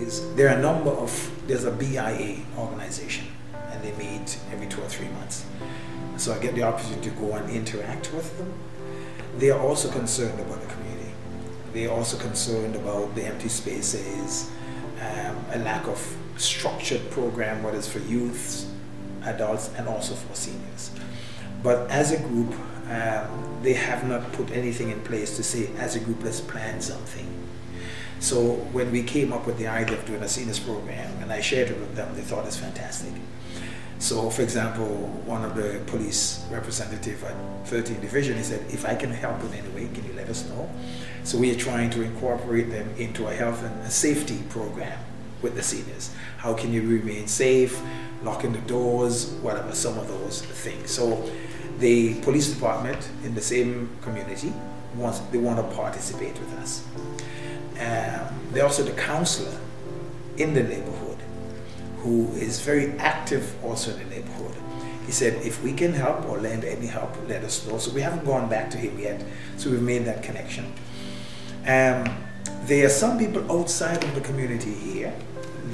is there are a number of, there's a BIA organization, and they meet every 2 or 3 months. So I get the opportunity to go and interact with them. They are also concerned about the community. They are also concerned about the empty spaces, a lack of structured program, whether it's for youths, adults, and also for seniors. But as a group, they have not put anything in place to say, as a group, let's plan something. So when we came up with the idea of doing a seniors program, and I shared it with them, they thought it's fantastic. So for example, one of the police representative at 13th Division, he said, if I can help in any way, can you let us know? So we are trying to incorporate them into a health and a safety program with the seniors. How can you remain safe, locking the doors, whatever, some of those things. So the police department in the same community, they want to participate with us. They're also the counselor in the neighborhood, who is very active also in the neighborhood. He said, if we can help or lend any help, let us know. So we haven't gone back to him yet, so we've made that connection. There are some people outside of the community here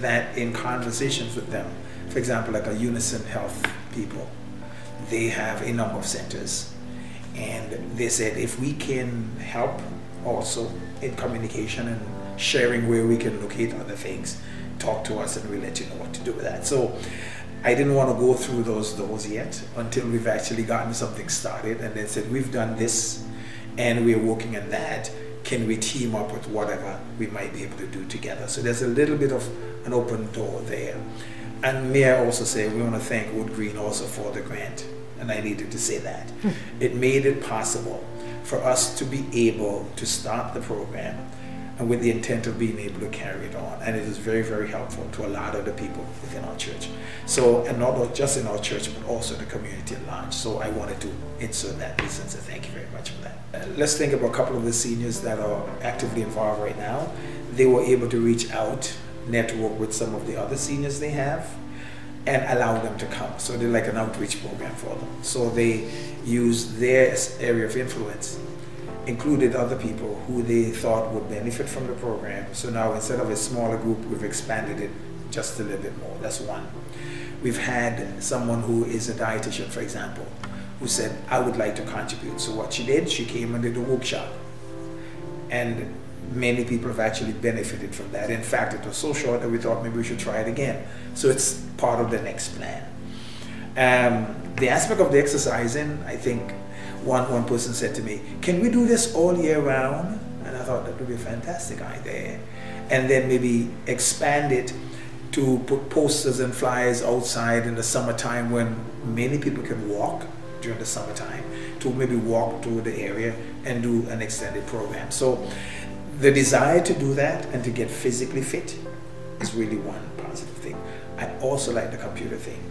that in conversations with them, for example, like a Unison Health people, they have a number of centers. And they said, if we can help also in communication and sharing where we can locate other things, talk to us and we'll let you know what to do with that. So I didn't want to go through those doors yet until we've actually gotten something started, and then said, we've done this and we're working on that. Can we team up with whatever we might be able to do together? So there's a little bit of an open door there. And may I also say, we want to thank Wood Green also for the grant, and I needed to say that. It made it possible for us to be able to start the program, and with the intent of being able to carry it on. And it is very, very helpful to a lot of the people within our church. So, and not just in our church, but also the community at large. So I wanted to insert that piece and say thank you very much for that. Let's think about a couple of the seniors that are actively involved right now. They were able to reach out, network with some of the other seniors they have, and allow them to come. So they're like an outreach program for them. So they use their area of influence, included other people who they thought would benefit from the program. So now instead of a smaller group, we've expanded it just a little bit more. That's one. We've had someone who is a dietitian, for example, who said, I would like to contribute. So what she did, she came and did a workshop. And many people have actually benefited from that. In fact, it was so short that we thought maybe we should try it again. So it's part of the next plan. The aspect of the exercising, I think one person said to me, can we do this all year round? And I thought that would be a fantastic idea. And then maybe expand it to put posters and flyers outside in the summertime when many people can walk during the summertime, to maybe walk to the area and do an extended program. So the desire to do that and to get physically fit is really one positive thing. I also like the computer thing.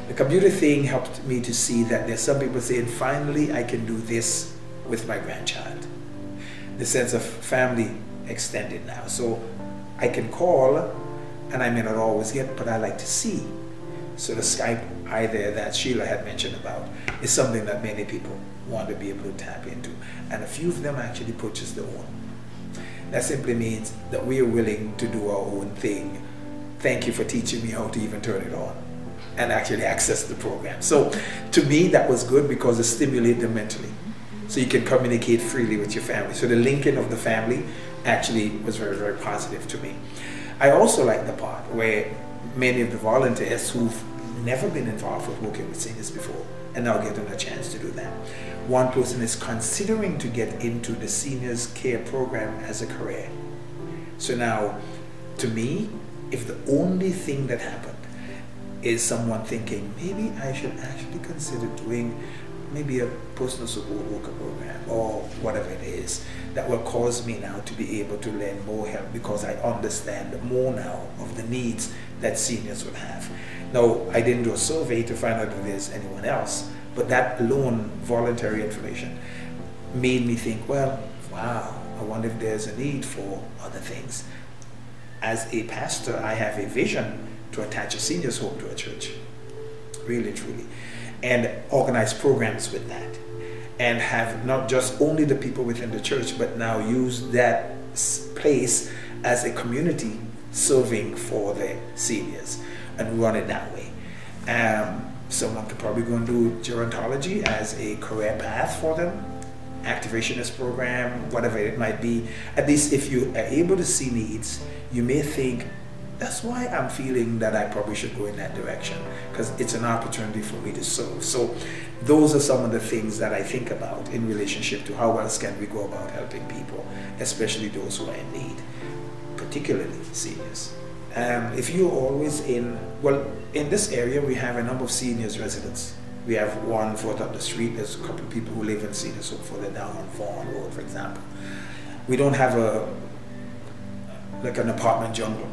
The computer thing helped me to see that there's some people saying, finally I can do this with my grandchild. The sense of family extended now. So I can call, and I may not always get, but I like to see. So the Skype idea that Sheila had mentioned about is something that many people want to be able to tap into. And a few of them actually purchase their own. That simply means that we are willing to do our own thing. Thank you for teaching me how to even turn it on and actually access the program. So to me, that was good because it stimulated them mentally. So you can communicate freely with your family. So the linking of the family actually was very, very positive to me. I also like the part where many of the volunteers who've never been involved with working with seniors before and now getting a chance to do that. One person is considering to get into the seniors care program as a career. So now, to me, if the only thing that happened is someone thinking, maybe I should actually consider doing maybe a personal support worker program or whatever it is, that will cause me now to be able to lend more help because I understand more now of the needs that seniors would have. Now, I didn't do a survey to find out if there's anyone else, but that alone, voluntary information, made me think, well, wow, I wonder if there's a need for other things. As a pastor, I have a vision to attach a seniors home to a church, really, truly, and organize programs with that, and have not just only the people within the church, but now use that place as a community serving for the seniors and run it that way. Someone could probably go and do gerontology as a career path for them, activationist program, whatever it might be. At least if you are able to see needs, you may think, that's why I'm feeling that I probably should go in that direction, because it's an opportunity for me to serve. So those are some of the things that I think about in relationship to how else can we go about helping people, especially those who are in need, particularly seniors. If you're always in this area, we have a number of seniors residents. We have one foot up the street. There's a couple of people who live in seniors home further down on Vaughan Road, for example. We don't have an apartment jungle,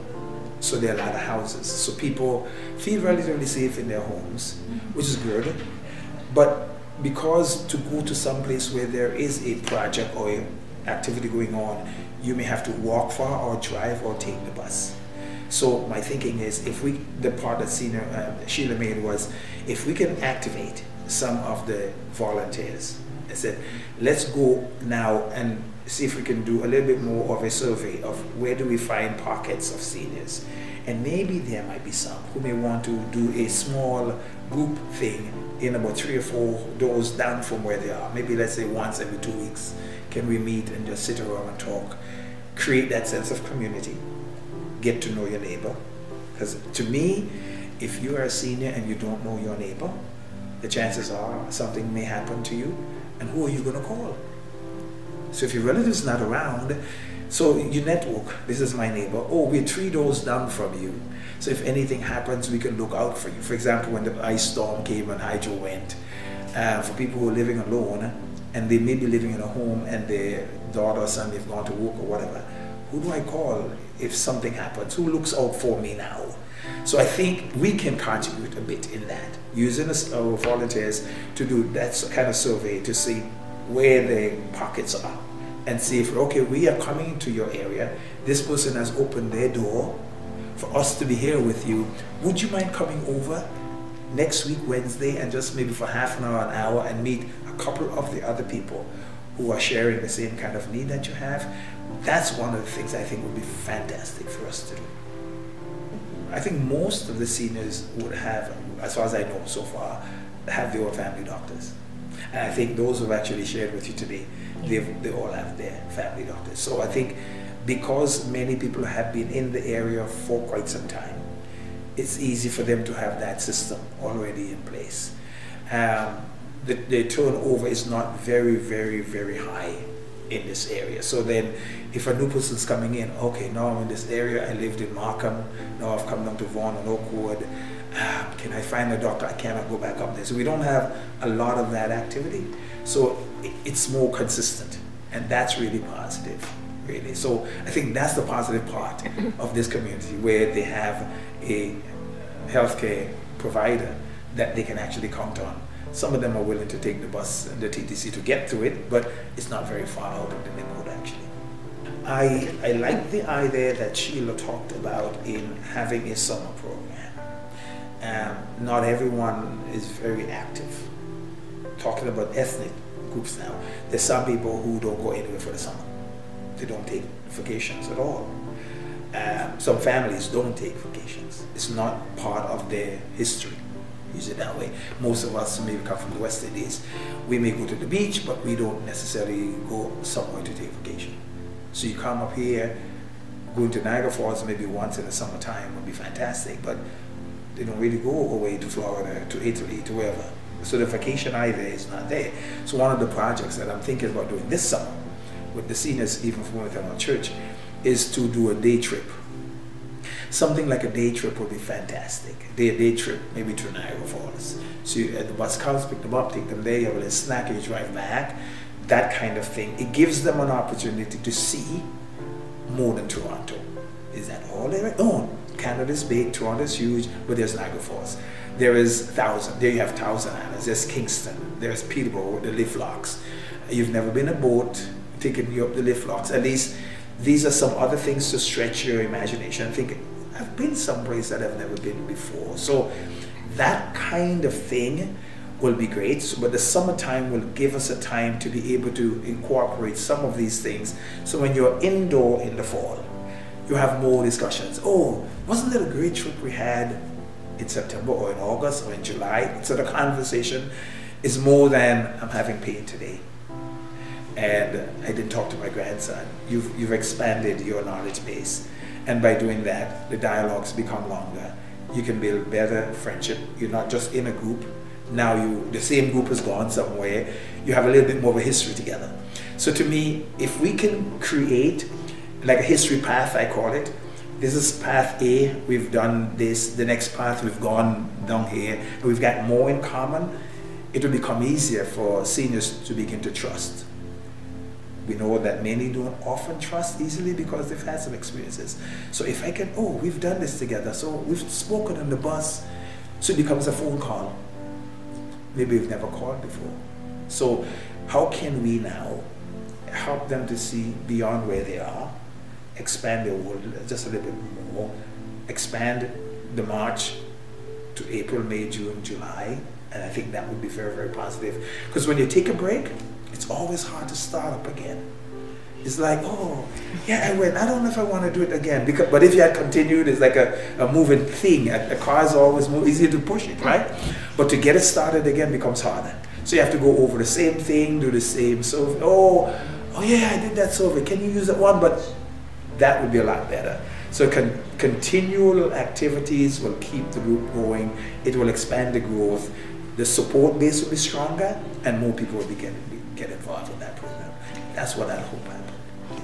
so there are a lot of houses. So people feel relatively safe in their homes, which is good. But because to go to some place where there is a project or activity going on, you may have to walk far or drive or take the bus. So my thinking is, the part that Sheila made was, if we can activate some of the volunteers, I said, let's go now and see if we can do a little bit more of a survey of where do we find pockets of seniors. And maybe there might be some who may want to do a small group thing in about 3 or 4 doors down from where they are. Maybe let's say once every 2 weeks, can we meet and just sit around and talk, create that sense of community. Get to know your neighbor. Because to me, if you are a senior and you don't know your neighbor, the chances are something may happen to you, and who are you going to call? So if your relative's not around, so you network. This is my neighbor. Oh, we're 3 doors down from you. So if anything happens, we can look out for you. For example, when the ice storm came and hydro went, for people who are living alone, and they may be living in a home and their daughter or son, they've gone to work or whatever, who do I call if something happens? Who looks out for me now? So I think we can contribute a bit in that, using our volunteers to do that kind of survey to see where the pockets are and see if, okay, we are coming to your area. This person has opened their door for us to be here with you. Would you mind coming over next week, Wednesday, and just maybe for half an hour and meet a couple of the other people who are sharing the same kind of need that you have? That's one of the things I think would be fantastic for us to do. I think most of the seniors would have, as far as I know so far, have their own family doctors. And I think those who've actually shared with you today, they all have their family doctors. So I think because many people have been in the area for quite some time, it's easy for them to have that system already in place. The turnover is not very, very, very high in this area. So then if a new person's coming in, okay, now I'm in this area, I lived in Markham, now I've come down to Vaughan and Oakwood, can I find a doctor? I cannot go back up there. So we don't have a lot of that activity. So it's more consistent, and that's really positive, really. So I think that's the positive part of this community, where they have a healthcare provider that they can actually count on. Some of them are willing to take the bus and the TTC to get to it, but it's not very far out of the neighborhood, actually. I like the idea that Sheila talked about in having a summer program. Not everyone is very active. Talking about ethnic groups now, there's some people who don't go anywhere for the summer. They don't take vacations at all. Some families don't take vacations. It's not part of their history. Use it that way. Most of us maybe come from the West Indies. We may go to the beach, but we don't necessarily go somewhere to take vacation. So you come up here, going to Niagara Falls maybe once in the summertime would be fantastic, but they don't really go away to Florida, to Italy, to wherever. So the vacation either is not there. So one of the projects that I'm thinking about doing this summer with the seniors, even from within our church, is to do a day trip. Something like a day trip would be fantastic. A day trip, maybe to Niagara Falls. So the bus comes, pick them up, take them there, you have a little snack, and you drive back. That kind of thing. It gives them an opportunity to see more than Toronto. Is that all there is? No, Canada's big, Toronto's huge, but there's Niagara Falls. There is there you have Thousand Islands, there's Kingston, there's Peterborough with the lift locks. You've never been aboard, taking you up the lift locks. At least these are some other things to stretch your imagination and think, I've been someplace that I've never been before. So that kind of thing will be great. So, but the summertime will give us a time to be able to incorporate some of these things. So when you're indoor in the fall, you have more discussions. Oh, wasn't it a great trip we had in September or in August or in July? So the conversation is more than I'm having pain today and I didn't talk to my grandson. You've expanded your knowledge base, and by doing that, the dialogues become longer. You can build better friendship. You're not just in a group. Now the same group has gone somewhere. You have a little bit more of a history together. So to me, if we can create like a history path, I call it. This is path A, we've done this. The next path, we've gone down here. And we've got more in common. It will become easier for seniors to begin to trust. We know that many don't often trust easily because they've had some experiences. So if I can, oh, we've done this together. So we've spoken on the bus. So it becomes a phone call. Maybe we've never called before. So how can we now help them to see beyond where they are, expand their world just a little bit more, expand the March to April, May, June, July, and I think that would be very, very positive. Because when you take a break, it's always hard to start up again. It's like, oh, yeah, I went. I don't know if I want to do it again. But if you had continued, it's like a moving thing. A car is always easier to push it, right? But to get it started again becomes harder. So you have to go over the same thing, do the same survey. Oh yeah, I did that survey. Can you use that one? But that would be a lot better. So continual activities will keep the group going. It will expand the growth. The support base will be stronger, and more people will get involved in that program. That's what I hope happens.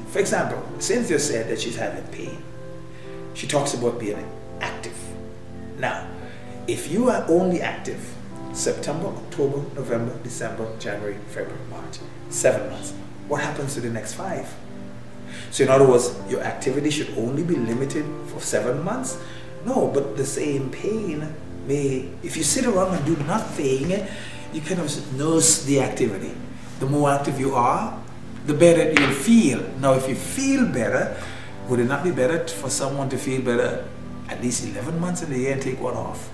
For example, Cynthia said that she's having pain. She talks about being active. Now, if you are only active September, October, November, December, January, February, March, 7 months, what happens to the next 5? So in other words, your activity should only be limited for 7 months? No, but the same pain may, if you sit around and do nothing, you kind of nurse the activity. The more active you are, the better you'll feel. Now, if you feel better, would it not be better for someone to feel better at least 11 months in the year and take one off?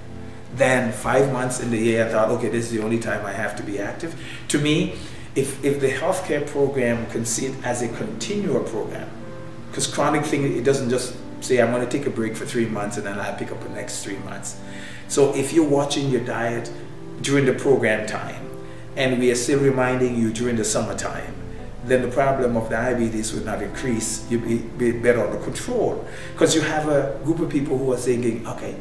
Then 5 months in the year, I thought, okay, this is the only time I have to be active. To me, if the healthcare program can see it as a continual program, because chronic thing, it doesn't just say, I'm going to take a break for 3 months and then I'll pick up the next 3 months. So if you're watching your diet during the program time, and we are still reminding you during the summertime, then the problem of diabetes would not increase. You'd be better under control. Because you have a group of people who are thinking, okay,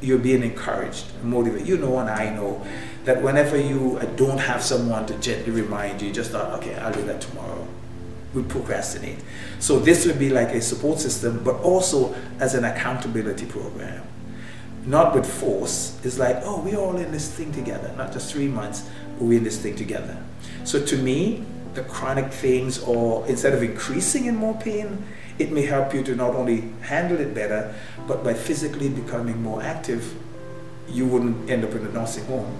you're being encouraged, motivated. You know, and I know that whenever you don't have someone to gently remind you, you just thought, okay, I'll do that tomorrow. We procrastinate. So this would be like a support system, but also as an accountability program. Not with force. It's like, oh, we're all in this thing together, not just 3 months, but we're in this thing together. So to me, the chronic things, or instead of increasing in more pain, it may help you to not only handle it better, but by physically becoming more active, you wouldn't end up in a nursing home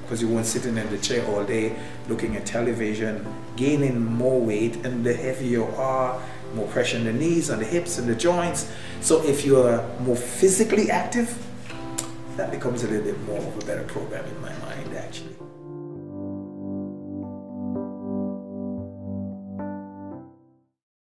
because you weren't sitting in the chair all day looking at television, gaining more weight, and the heavier you are, more pressure in the knees, on the hips, and the joints. So if you're more physically active, that becomes a little bit more of a better program in my mind, actually.